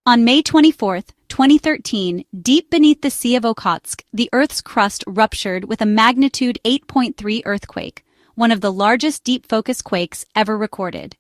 On May 24, 2013, deep beneath the Sea of Okhotsk, the Earth's crust ruptured with a magnitude 8.3 earthquake, one of the largest deep-focus quakes ever recorded.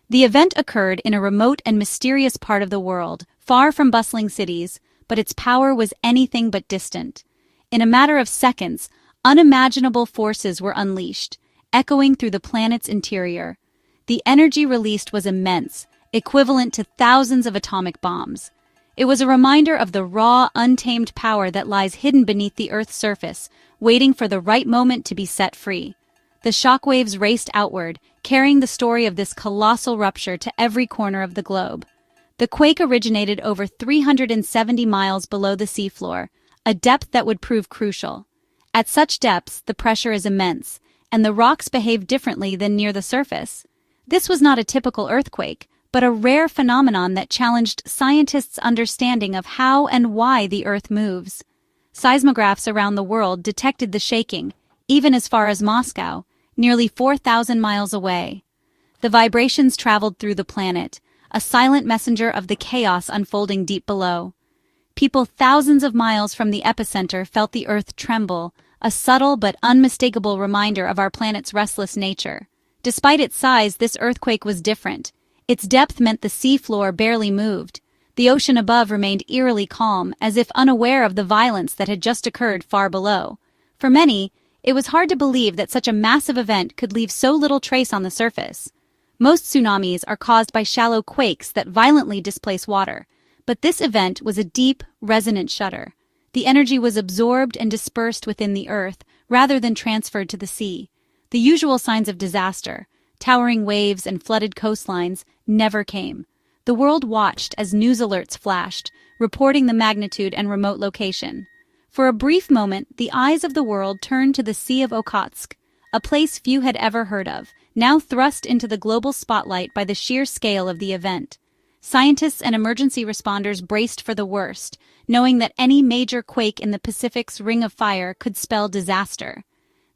The event occurred in a remote and mysterious part of the world, far from bustling cities, but its power was anything but distant. In a matter of seconds, unimaginable forces were unleashed, echoing through the planet's interior. The energy released was immense, equivalent to thousands of atomic bombs. It was a reminder of the raw, untamed power that lies hidden beneath the Earth's surface, waiting for the right moment to be set free. The shockwaves raced outward, carrying the story of this colossal rupture to every corner of the globe. The quake originated over 370 miles below the seafloor, a depth that would prove crucial. At such depths, the pressure is immense, and the rocks behave differently than near the surface. This was not a typical earthquake, but a rare phenomenon that challenged scientists' understanding of how and why the Earth moves. Seismographs around the world detected the shaking, even as far as Moscow, nearly 4,000 miles away. The vibrations traveled through the planet, a silent messenger of the chaos unfolding deep below. People thousands of miles from the epicenter felt the Earth tremble, a subtle but unmistakable reminder of our planet's restless nature. Despite its size, this earthquake was different. Its depth meant the seafloor barely moved. The ocean above remained eerily calm, as if unaware of the violence that had just occurred far below. For many, it was hard to believe that such a massive event could leave so little trace on the surface. Most tsunamis are caused by shallow quakes that violently displace water, but this event was a deep, resonant shudder. The energy was absorbed and dispersed within the Earth, rather than transferred to the sea. The usual signs of disaster, towering waves and flooded coastlines, never came. The world watched as news alerts flashed, reporting the magnitude and remote location. For a brief moment, the eyes of the world turned to the Sea of Okhotsk, a place few had ever heard of, now thrust into the global spotlight by the sheer scale of the event. Scientists and emergency responders braced for the worst, knowing that any major quake in the Pacific's Ring of Fire could spell disaster.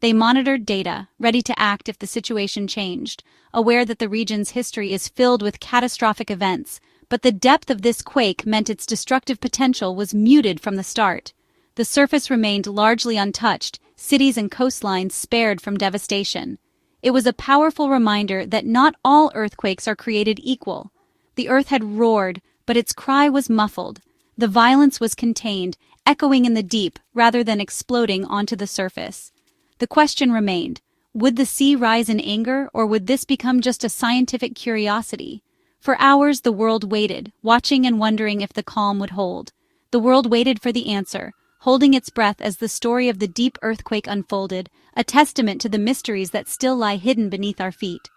They monitored data, ready to act if the situation changed, aware that the region's history is filled with catastrophic events, but the depth of this quake meant its destructive potential was muted from the start. The surface remained largely untouched, cities and coastlines spared from devastation. It was a powerful reminder that not all earthquakes are created equal. The Earth had roared, but its cry was muffled. The violence was contained, echoing in the deep rather than exploding onto the surface. The question remained, would the sea rise in anger, or would this become just a scientific curiosity? For hours the world waited, watching and wondering if the calm would hold. The world waited for the answer, holding its breath as the story of the deep earthquake unfolded, a testament to the mysteries that still lie hidden beneath our feet.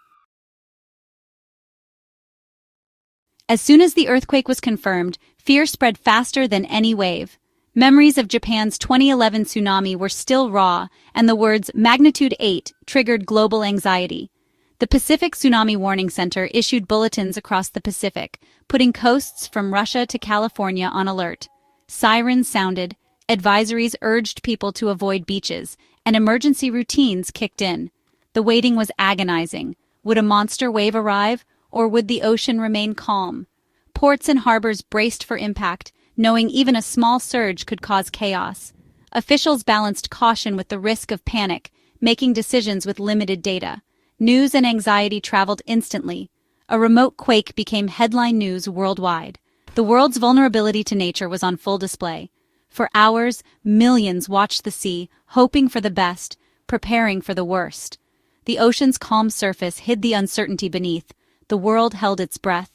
As soon as the earthquake was confirmed, fear spread faster than any wave. Memories of Japan's 2011 tsunami were still raw, and the words magnitude 8 triggered global anxiety. The Pacific Tsunami Warning Center issued bulletins across the Pacific, putting coasts from Russia to California on alert. Sirens sounded, advisories urged people to avoid beaches, and emergency routines kicked in. The waiting was agonizing. Would a monster wave arrive, or would the ocean remain calm? Ports and harbors braced for impact, knowing even a small surge could cause chaos. Officials balanced caution with the risk of panic, making decisions with limited data. News and anxiety traveled instantly. A remote quake became headline news worldwide. The world's vulnerability to nature was on full display. For hours, millions watched the sea, hoping for the best, preparing for the worst. The ocean's calm surface hid the uncertainty beneath. The world held its breath.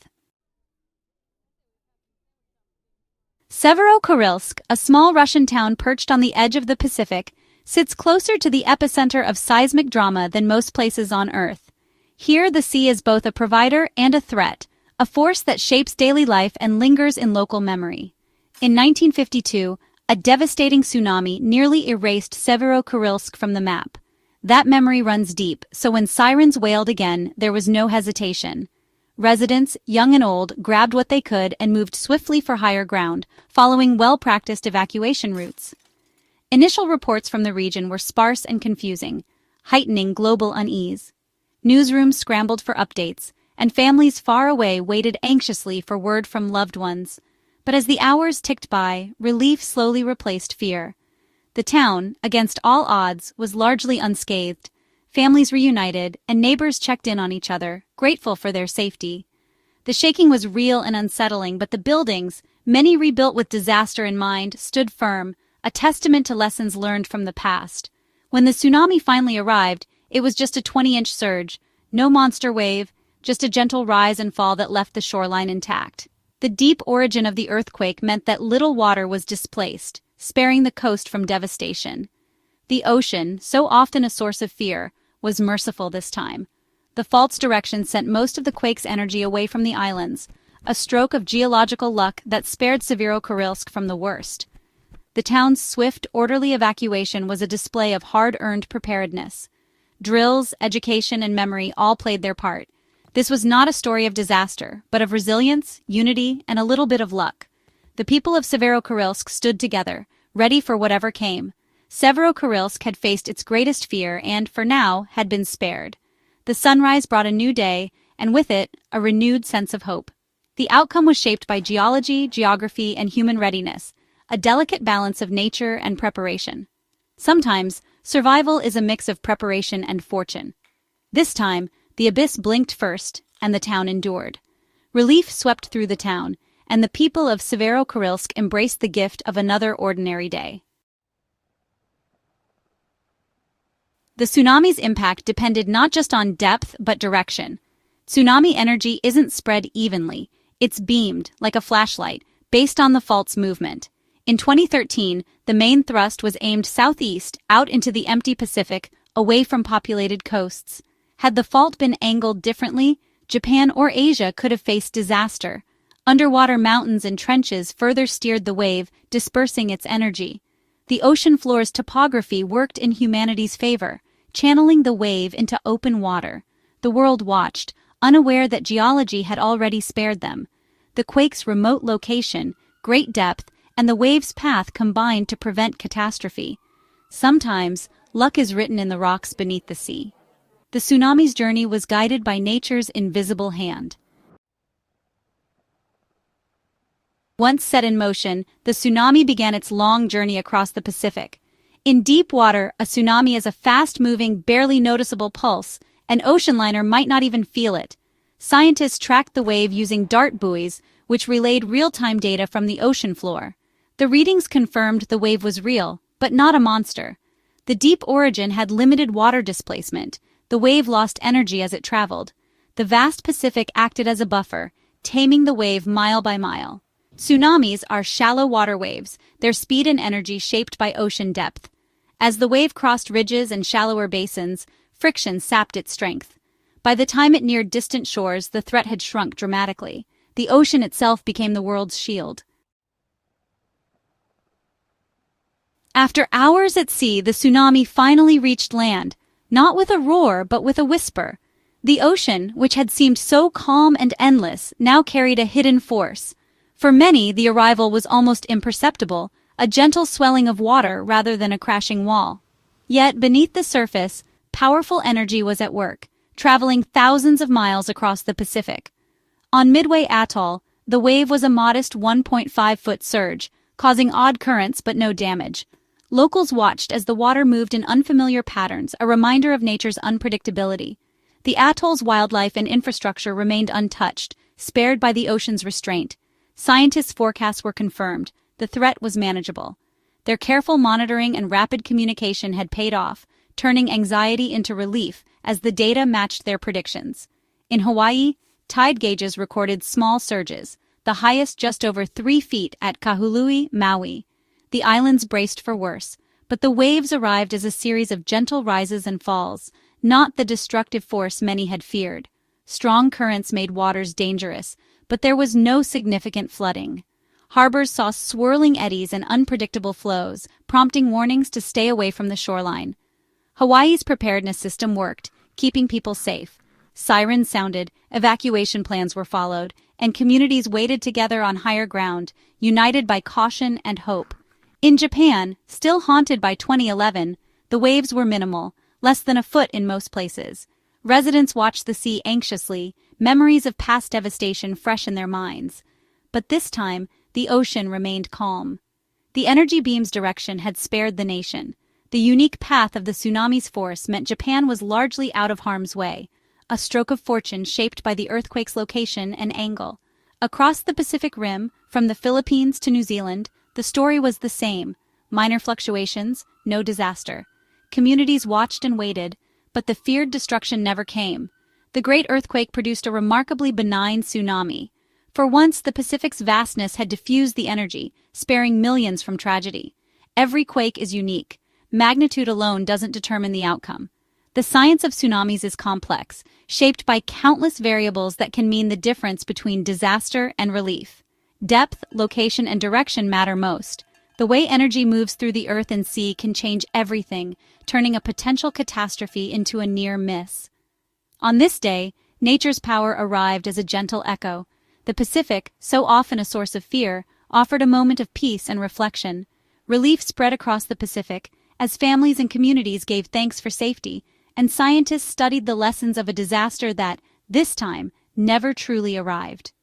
Severokurilsk, a small Russian town perched on the edge of the Pacific, sits closer to the epicenter of seismic drama than most places on Earth. Here, the sea is both a provider and a threat, a force that shapes daily life and lingers in local memory. In 1952, a devastating tsunami nearly erased Severokurilsk from the map. That memory runs deep, so when sirens wailed again, there was no hesitation. Residents, young and old, grabbed what they could and moved swiftly for higher ground, following well-practiced evacuation routes. Initial reports from the region were sparse and confusing, heightening global unease. Newsrooms scrambled for updates, and families far away waited anxiously for word from loved ones. But as the hours ticked by, relief slowly replaced fear. The town, against all odds, was largely unscathed. Families reunited, and neighbors checked in on each other, grateful for their safety. The shaking was real and unsettling, but the buildings, many rebuilt with disaster in mind, stood firm, a testament to lessons learned from the past. When the tsunami finally arrived, it was just a 20-inch surge, no monster wave, just a gentle rise and fall that left the shoreline intact. The deep origin of the earthquake meant that little water was displaced, sparing the coast from devastation. The ocean, so often a source of fear, was merciful this time. The fault's direction sent most of the quake's energy away from the islands, a stroke of geological luck that spared Severokurilsk from the worst. The town's swift, orderly evacuation was a display of hard-earned preparedness. Drills, education, and memory all played their part. This was not a story of disaster, but of resilience, unity, and a little bit of luck. The people of Severokurilsk stood together, ready for whatever came. Severokurilsk had faced its greatest fear and, for now, had been spared. The sunrise brought a new day, and with it, a renewed sense of hope. The outcome was shaped by geology, geography, and human readiness, a delicate balance of nature and preparation. Sometimes, survival is a mix of preparation and fortune. This time, the abyss blinked first, and the town endured. Relief swept through the town, and the people of Severokurilsk embraced the gift of another ordinary day. The tsunami's impact depended not just on depth but direction. Tsunami energy isn't spread evenly. It's beamed, like a flashlight, based on the fault's movement. In 2013, the main thrust was aimed southeast, out into the empty Pacific, away from populated coasts. Had the fault been angled differently, Japan or Asia could have faced disaster. Underwater mountains and trenches further steered the wave, dispersing its energy. The ocean floor's topography worked in humanity's favor, channeling the wave into open water. The world watched, unaware that geology had already spared them. The quake's remote location, great depth, and the wave's path combined to prevent catastrophe. Sometimes, luck is written in the rocks beneath the sea. The tsunami's journey was guided by nature's invisible hand. Once set in motion, the tsunami began its long journey across the Pacific. In deep water, a tsunami is a fast-moving, barely noticeable pulse. An ocean liner might not even feel it. Scientists tracked the wave using dart buoys, which relayed real-time data from the ocean floor. The readings confirmed the wave was real, but not a monster. The deep origin had limited water displacement. The wave lost energy as it traveled. The vast Pacific acted as a buffer, taming the wave mile by mile. Tsunamis are shallow water waves, their speed and energy shaped by ocean depth. As the wave crossed ridges and shallower basins, friction sapped its strength. By the time it neared distant shores, the threat had shrunk dramatically. The ocean itself became the world's shield. After hours at sea, the tsunami finally reached land, not with a roar but with a whisper. The ocean, which had seemed so calm and endless, now carried a hidden force. For many, the arrival was almost imperceptible, a gentle swelling of water rather than a crashing wall. Yet, beneath the surface, powerful energy was at work, traveling thousands of miles across the Pacific. On Midway Atoll, the wave was a modest 1.5-foot surge, causing odd currents but no damage. Locals watched as the water moved in unfamiliar patterns, a reminder of nature's unpredictability. The atoll's wildlife and infrastructure remained untouched, spared by the ocean's restraint. Scientists' forecasts were confirmed. The threat was manageable. Their careful monitoring and rapid communication had paid off, turning anxiety into relief as the data matched their predictions. In Hawaii, tide gauges recorded small surges, the highest just over 3 feet at Kahului, Maui. The islands braced for worse, but the waves arrived as a series of gentle rises and falls, not the destructive force many had feared. Strong currents made waters dangerous, but there was no significant flooding. Harbors saw swirling eddies and unpredictable flows, prompting warnings to stay away from the shoreline. Hawaii's preparedness system worked, keeping people safe. Sirens sounded, evacuation plans were followed, and communities waited together on higher ground, united by caution and hope. In Japan, still haunted by 2011, the waves were minimal, less than a foot in most places. Residents watched the sea anxiously, memories of past devastation fresh in their minds. But this time, the ocean remained calm. The energy beam's direction had spared the nation. The unique path of the tsunami's force meant Japan was largely out of harm's way, a stroke of fortune shaped by the earthquake's location and angle. Across the Pacific Rim, from the Philippines to New Zealand, the story was the same: minor fluctuations, no disaster. Communities watched and waited, but the feared destruction never came. The Great Earthquake produced a remarkably benign tsunami. For once, the Pacific's vastness had diffused the energy, sparing millions from tragedy. Every quake is unique. Magnitude alone doesn't determine the outcome. The science of tsunamis is complex, shaped by countless variables that can mean the difference between disaster and relief. Depth, location, and direction matter most. The way energy moves through the earth and sea can change everything, turning a potential catastrophe into a near miss. On this day, nature's power arrived as a gentle echo. The Pacific, so often a source of fear, offered a moment of peace and reflection. Relief spread across the Pacific, as families and communities gave thanks for safety, and scientists studied the lessons of a disaster that, this time, never truly arrived.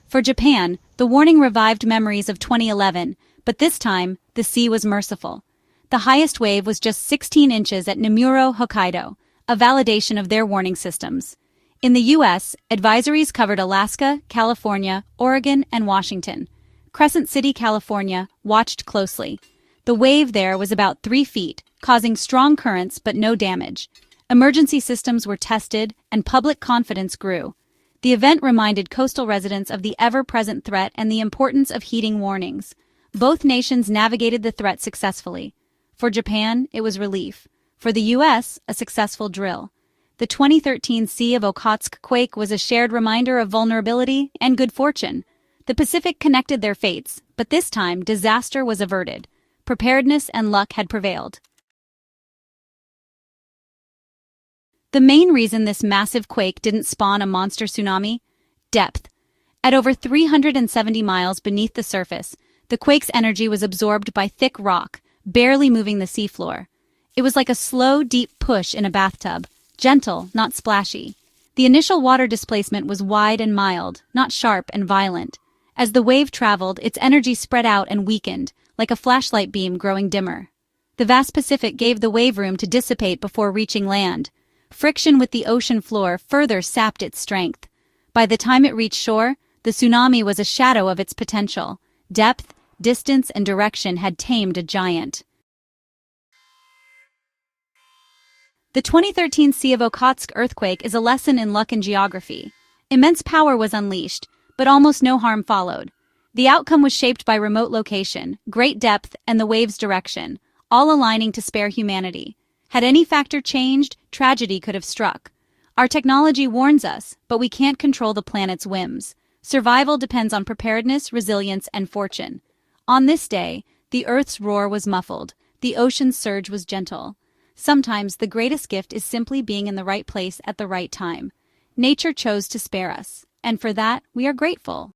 For Japan, the warning revived memories of 2011, but this time, the sea was merciful. The highest wave was just 16 inches at Nemuro, Hokkaido, a validation of their warning systems. In the U.S., advisories covered Alaska, California, Oregon, and Washington. Crescent City, California, watched closely. The wave there was about 3 feet, causing strong currents but no damage. Emergency systems were tested, and public confidence grew. The event reminded coastal residents of the ever-present threat and the importance of heeding warnings. Both nations navigated the threat successfully. For Japan, it was relief. For the U.S., a successful drill. The 2013 Sea of Okhotsk quake was a shared reminder of vulnerability and good fortune. The Pacific connected their fates, but this time disaster was averted. Preparedness and luck had prevailed. The main reason this massive quake didn't spawn a monster tsunami? Depth. At over 370 miles beneath the surface, the quake's energy was absorbed by thick rock, barely moving the seafloor. It was like a slow, deep push in a bathtub, gentle, not splashy. The initial water displacement was wide and mild, not sharp and violent. As the wave traveled, its energy spread out and weakened, like a flashlight beam growing dimmer. The vast Pacific gave the wave room to dissipate before reaching land. Friction with the ocean floor further sapped its strength. By the time it reached shore, the tsunami was a shadow of its potential. Depth, distance, and direction had tamed a giant. The 2013 Sea of Okhotsk earthquake is a lesson in luck and geography. Immense power was unleashed, but almost no harm followed. The outcome was shaped by remote location, great depth, and the wave's direction, all aligning to spare humanity. Had any factor changed, tragedy could have struck. Our technology warns us, but we can't control the planet's whims. Survival depends on preparedness, resilience, and fortune. On this day, the Earth's roar was muffled, the ocean's surge was gentle. Sometimes the greatest gift is simply being in the right place at the right time. Nature chose to spare us, and for that we are grateful.